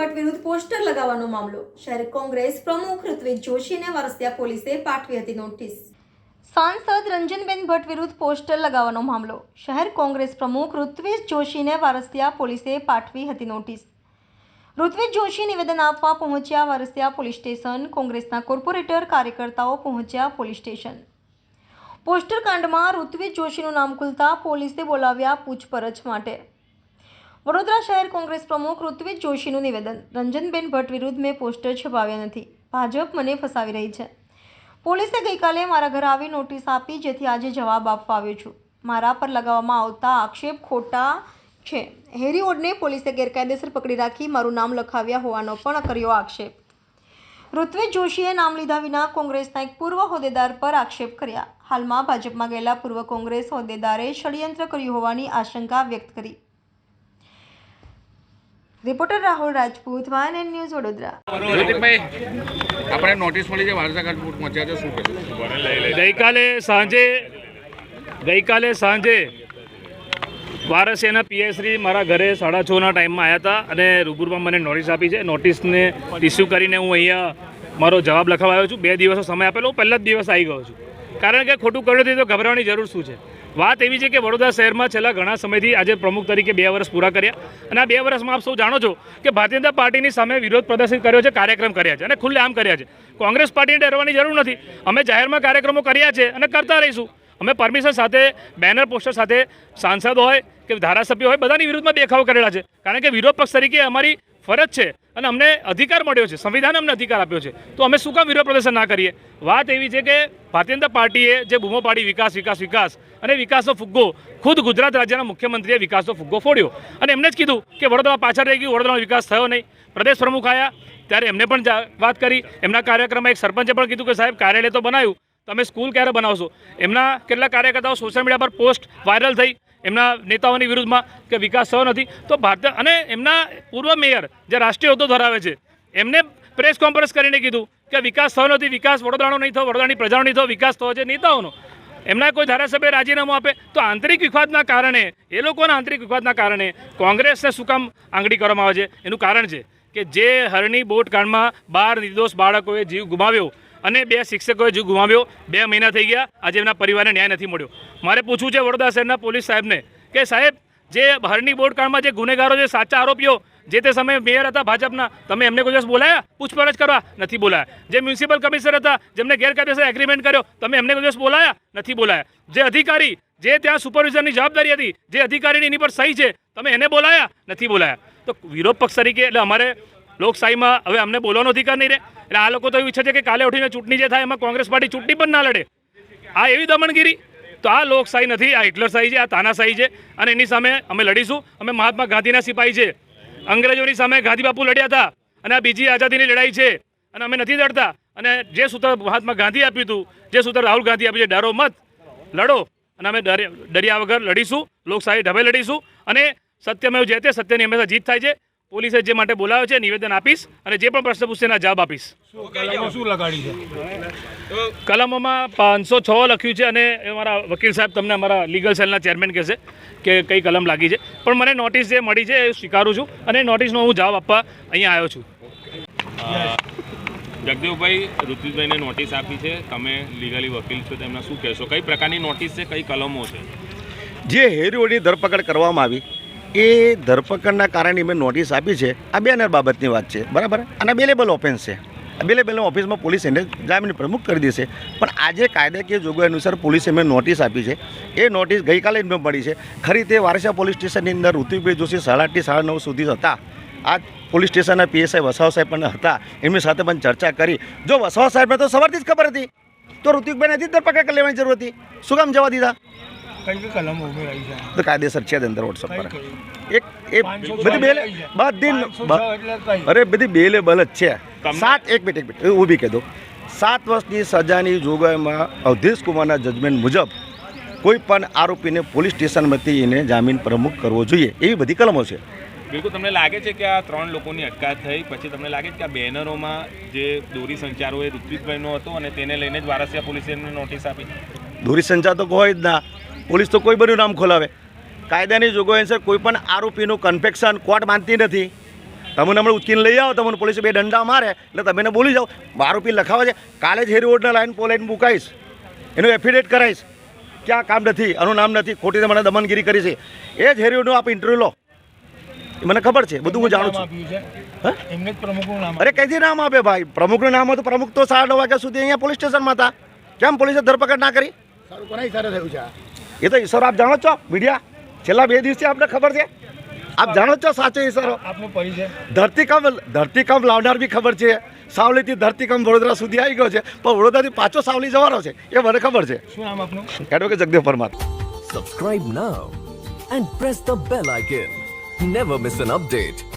ભટ્ટ વિરુદ્ધ પોસ્ટર લગાવવાનો મામલો. શહેર કોંગ્રેસ પ્રમુખ ઋત્વિજ જોશીને વારસિયા પોલીસે પાઠવી હતી નોટિસ. સાંસદ રંજનબેન ભટ્ટ વિરુદ્ધ પોસ્ટર લગાવવાનો મામલો. શહેર કોંગ્રેસ પ્રમુખ ઋત્વિજ જોશીને વારસિયા પોલીસે પાઠવી હતી નોટિસ. ઋત્વિજ જોશી નિવેદન આપવા પહોંચ્યા વારસિયા પોલીસ સ્ટેશન. કોંગ્રેસના કોર્પોરેટર કાર્યકર્તાઓ પહોંચ્યા પોલીસ સ્ટેશન. પોસ્ટર કાંડમાં ઋત્વિજ જોશીનું નામ ખુલતા પોલીસે બોલાવ્યા પૂછપરછ માટે. વડોદરા શહેર કોંગ્રેસ પ્રમુખ ઋત્વિજ જોશીનું નિવેદન. રંજનબેન ભટ્ટ વિરુદ્ધ મેં પોસ્ટર છપાવ્યા નથી. ભાજપ મને ફસાવી રહી છે. પોલીસે ગઈકાલે મારા ઘરે આવી નોટિસ આપી, જેથી આજે જવાબ આપવા આવ્યો છું. મારા પર લગાવવામાં આવતા આક્ષેપ ખોટા છે. હેરી ઓડને પોલીસે ગેરકાયદેસર પકડી રાખી મારું નામ લખાવ્યા હોવાનો પણ કર્યો આક્ષેપ. ઋત્વિજ જોશીએ નામ લીધા વિના કોંગ્રેસના એક પૂર્વ હોદ્દેદાર પર આક્ષેપ કર્યા. હાલમાં ભાજપમાં ગયેલા પૂર્વ કોંગ્રેસ હોદ્દેદારે ષડયંત્ર કર્યું હોવાની આશંકા વ્યક્ત કરી. Reporter Rahul Rajput, YNN news, Vadodara. આપણે નોટિસ મળી છે વારસાગઢ પહોંચ્યા છે, શું કહેશો? ગઈકાલે સાંજે વારસિયાના પીએસશ્રી મારા ઘરે 6:30ના ટાઈમમાં આવ્યા હતા અને રૂબરૂમાં મને નોટિસ આપી છે. નોટિસને ઇસ્યુ કરીને હું અહીંયા મારો જવાબ લખાવા આવ્યો છું. 2 દિવસનો સમય આપેલો, હું પહેલા જ દિવસ આવી ગયો છું. કારણ કે ખોટું કર્યું હતું તો ગભરાવાની જરૂર શું છે? વાત એવી છે કે વડોદરા શહેરમાં છેલ્લા ઘણા સમયથી આજે પ્રમુખ તરીકે 2 વર્ષ પૂરા કર્યા અને આ 2 વર્ષમાં આપ સૌ જાણો છો કે ભારતીય જનતા પાર્ટીની સામે વિરોધ પ્રદર્શિત કર્યો છે, કાર્યક્રમ કર્યા છે અને ખુલ્લેઆમ કર્યા છે. કોંગ્રેસ પાર્ટીને ડરવાની જરૂર નથી. અમે જાહેરમાં કાર્યક્રમો કર્યા છે અને કરતા રહીશું. અમે પરમિશન સાથે, બેનર પોસ્ટર સાથે સાંસદ હોય કે ધારાસભ્ય હોય, બધાની વિરુદ્ધમાં દેખાવ કરેલા છે. કારણ કે વિરોધ પક્ષ તરીકે અમારી ફરજ છે અને અમને અધિકાર મળ્યો છે, સંવિધાન અમને અધિકાર આપ્યો છે, તો અમે શું કામ વિરોધ પ્રદર્શન ના કરીએ? વાત એવી છે કે ભારતીય જનતા પાર્ટીએ જે બૂમો પાડી વિકાસ વિકાસ વિકાસ અને વિકાસનો ફુગ્ગો, ખુદ ગુજરાત રાજ્યના મુખ્યમંત્રીએ વિકાસનો ફુગ્ગો ફોડ્યો અને એમને જ કીધું કે વડોદરા પાછળ રહી ગયું, વડોદરાનો વિકાસ થયો નહીં. પ્રદેશ પ્રમુખ આવ્યા ત્યારે એમને પણ વાત કરી. એમના કાર્યક્રમમાં એક સરપંચે પણ કીધું કે સાહેબ કાર્યાલય તો બનાવ્યું, તમે સ્કૂલ ક્યારે બનાવશો? એમના કેટલાક કાર્યકર્તાઓ સોશિયલ મીડિયા પર પોસ્ટ વાયરલ થઈ એમના નેતાઓની વિરુદ્ધમાં કે વિકાસ થયો નથી. તો ભારત અને એમના પૂર્વ મેયર જે રાષ્ટ્રીય હોદ્દો ધરાવે છે એમને પ્રેસ કોન્ફરન્સ કરીને કીધું કે વિકાસ થયો નથી, વિકાસ વડોદરાનો નહીં થયો, વડોદરાની પ્રજાનો નહીં થયો, વિકાસ થયો છે નેતાઓનો. એમના કોઈ ધારાસભ્ય રાજીનામું આપે તો આંતરિક વિવાદના કારણે, એ લોકોના આંતરિક વિવાદના કારણે કોંગ્રેસને શું કામ આંગળી કરવામાં આવે છે? એનું કારણ છે કે જે હરણી બોટ કાંડમાં 12 નિર્દોષ બાળકોએ જીવ ગુમાવ્યો અને 2 શિક્ષકોએ જીવ ગુમાવ્યો, 2 મહિના થઈ ગયા, આજે એમના પરિવારને ન્યાય નથી મળ્યો. મારે પૂછવું છે વડોદરા શહેરના પોલીસ સાહેબને કે સાહેબ, જે હરણી બોટ કાંડમાં જે ગુનેગારો, જે સાચા આરોપીઓ જે તે સમયે મેયર હતા ભાજપના, તમે એમને કોઈ દિવસ બોલાયા પૂછપરછ કરવા? નથી બોલાયા. જે મ્યુનિસિપલ કમિશનર હતા જેમને ગેરકાયદેસર એગ્રીમેન્ટ કર્યો, તમે એમને કોઈ દિવસ બોલાયા? નથી બોલાયા. જે અધિકારી, જે ત્યાં સુપરવિઝનની જવાબદારી હતી, જે અધિકારીની એની પર સહી છે, તમે એને બોલાયા? નથી બોલાયા. તો વિરોધ પક્ષ તરીકે એટલે અમારે લોકશાહીમાં હવે અમને બોલવાનો અધિકાર નહીં રહે. એટલે આ લોકો તો એવું ઈચ્છે છે કે કાલે ઉઠીને ચૂંટણી જે થાય એમાં કોંગ્રેસ પાર્ટી ચૂંટણી પણ ના લડે. આ એવી દમણગીરી. તો આ લોકશાહી નથી, આ હિટલરશાહી છે, આ તાનાશાહી છે અને એની સામે અમે લડીશું. અમે મહાત્મા ગાંધીના સિપાહી છે. અંગ્રેજોની સામે ગાંધી બાપુ લડ્યા હતા અને આ બીજી આઝાદીની લડાઈ છે અને અમે નથી લડતા. અને જે સૂત્ર મહાત્મા ગાંધી આપ્યું હતું, જે સૂત્ર રાહુલ ગાંધી આપ્યું છે, ડરો મત, લડો. અને અમે ડર્યા વગર લડીશું, લોકશાહી ઢબે લડીશું અને સત્યમેવ જયતે, સત્યની હંમેશા જીત થાય છે. પોલીસે જે માટે બોલાવ્યો છે નિવેદન આપીશ અને જે પણ પ્રશ્ન પૂછશે એના જવાબ આપીશ. શું લગાડી છે? કલમોમાં 506 લખ્યું છે અને અમારા વકીલ સાહેબ તમને અમારા લીગલ સેલના ચેરમેન કહેશે કે કઈ કલમ લાગી છે. પણ મને નોટિસ જે મળી છે એ સ્વીકારું છું અને નોટિસનો હું જવાબ આપવા અહીંયા આવ્યો છું. જગદેવભાઈ, ઋત્વિજભાઈને નોટિસ આપી છે, તમે લીગલી વકીલ છો, તેમના શું કહેશો? કઈ પ્રકારની નોટિસ છે, કઈ કલમો છે? જે હેરીઓની ધરપકડ કરવામાં આવી એ ધરપકડના કારણે મેં નોટિસ આપી છે. આ બેનર બાબતની વાત છે, બરાબર. અને બેલેબલ ઓફેન્સ છે. બેલેબલ ઓફિસમાં પોલીસ એને જામીન પ્રમુખ કરી દેશે. પણ આજે કાયદાકીય જોગવાઈ અનુસાર પોલીસે મેં નોટિસ આપી છે. એ નોટિસ ગઈકાલે જ મેં મળી છે. ખરી તે વારસિયા પોલીસ સ્ટેશનની અંદર ઋત્વિજભાઈ જોશી 8:30 9:30 સુધી હતા. આ પોલીસ સ્ટેશનના પીએસઆઈ વસાવા સાહેબ પણ હતા. એમની સાથે પણ ચર્ચા કરી. જો વસાવા સાહેબને તો સવારથી જ ખબર હતી તો ઋત્વિજભાઈને જ ધરપકડ કરી લેવાની જરૂર હતી. શું કામ જવા દીધા? તો કાયદેસર છે અંદર વોટ્સઅપ પર એક એ બધી બધી બેલેબલ જ છે. 1 મિનિટ ઊભી કહી દો. 7 વર્ષની સજાની જોગવાઈમાં અવધેશ કુમારના જજમેન્ટ મુજબ કોઈ પણ આરોપીને પોલીસ સ્ટેશનમાંથી એને જામીન પ્રમુખ કરવો જોઈએ, એવી બધી કલમો છે. બિલકુલ. તમને લાગે છે કે આ 3 લોકોની અટકાયત થઈ પછી તમને લાગે છે કે આ બેનરોમાં જે દોરી સંચારો એ ઋત્વિજભાઈનો હતો અને તેને લઈને જ વારસિયા પોલીસે એમને નોટિસ આપી? દોરી સંચાર તો હોય જ ના. પોલીસ તો કોઈ બધું નામ ખોલાવે. કાયદાની જોગવાઈ છે કોઈ પણ આરોપીનું કન્ફેક્શન કોર્ટ માનતી નથી. તમને હમણાં ઉચકીને લઈ આવો તમને પોલીસે 2 દંડા મારે એટલે તમે એને બોલી જાઓ આરોપી લખાવા છે કાલે જ હેરી રોડના લાઈન પોલાઈન મુકાઈશ એનું એફિડેટ કરાવીશ ક્યાં કામ નથી આનું નામ નથી ખોટી મને દમનગીરી કરી છે એ જ હેરી રોડનું આપ ઇન્ટરવ્યૂ લો એ મને ખબર છે બધું હું જાણું છું એમને જ પ્રમુખનું નામ અરે કઈથી નામ આપે ભાઈ પ્રમુખનું નામ હતું પ્રમુખ તો 9:30 વાગ્યા સુધી અહીંયા પોલીસ સ્ટેશનમાં હતા કેમ પોલીસે ધરપકડ ના કરી સારું કોના ઈશારે થયું છે એ તો ઈશારો આપ જાણો જ છો મીડિયા છેલ્લા 2 દિવસથી આપને ખબર છે આપ જાણો જ છો સાચો ઈશારો આપનો પરિચય ધરતીકંપ લાવનાર બી ખબર છે સાવલીથી ધરતીકંપ વડોદરા સુધી આવી ગયો છે પણ વડોદરાથી પાછો સાવલી જવાનો છે એ મને ખબર છે શું નામ આપનું advocate Jagdev Parmar Subscribe now and press the bell icon. Never miss an update.